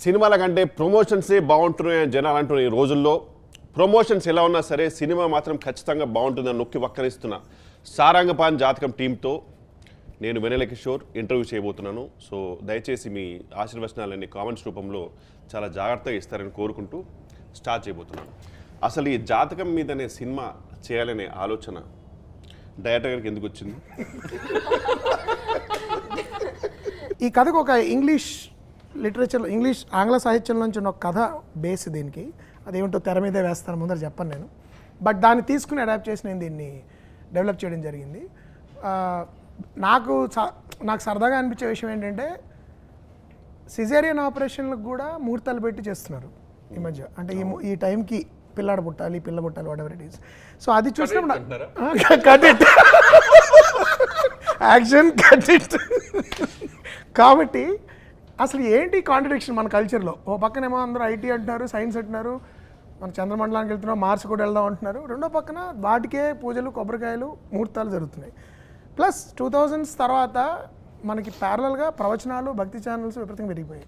సినిమాల కంటే ప్రమోషన్సే బాగుంటున్నాయని జనాలు అంటున్న ఈ రోజుల్లో ప్రమోషన్స్ ఎలా ఉన్నా సరే సినిమా మాత్రం ఖచ్చితంగా బాగుంటుందని నొక్కి వక్కరిస్తున్న సారంగపాన్ జాతకం టీంతో నేను వెన్నెల కిషోర్ ఇంటర్వ్యూ చేయబోతున్నాను. సో దయచేసి మీ ఆశీర్వచనాలన్నీ కామెంట్స్ రూపంలో చాలా జాగ్రత్తగా ఇస్తారని కోరుకుంటూ స్టార్ట్ చేయబోతున్నాను. అసలు ఈ జాతకం మీదనే సినిమా చేయాలనే ఆలోచన డైరెక్టర్ గారికి ఎందుకు వచ్చింది? ఈ కథకు ఒక ఇంగ్లీష్ లిటరేచర్, ఇంగ్లీష్ ఆంగ్ల సాహిత్యం నుంచి ఉన్న ఒక కథ బేస్ దీనికి. అదేమిటో తెర మీదే వేస్తాను, ముందర చెప్పను నేను. బట్ దాన్ని తీసుకుని అడాప్ట్ చేసి నేను దీన్ని డెవలప్ చేయడం జరిగింది. నాకు సరదాగా అనిపించే విషయం ఏంటంటే సిజేరియన్ ఆపరేషన్లకు కూడా ముహూర్తాలు పెట్టి చేస్తున్నారు ఈ మధ్య. అంటే ఈ టైంకి పిల్ల పుట్టాలి what ever it is. So అది చూసినప్పుడు cut it action cut it. కాబట్టి అసలు ఏంటి కాంట్రడిక్షన్ మన కల్చర్లో? ఓ పక్కనేమో అందరూ ఐటీ అంటున్నారు, సైన్స్ అంటున్నారు, మన చంద్రమండలానికి వెళ్తున్నాం, మార్స్ కూడా వెళ్దాం అంటున్నారు. రెండో పక్కన వాటికే పూజలు, కొబ్బరికాయలు, ముహూర్తాలు జరుగుతున్నాయి. ప్లస్ 2000s తర్వాత మనకి ప్యారలల్గా ప్రవచనాలు, భక్తి ఛానల్స్ విపరీతంగా పెరిగిపోయాయి.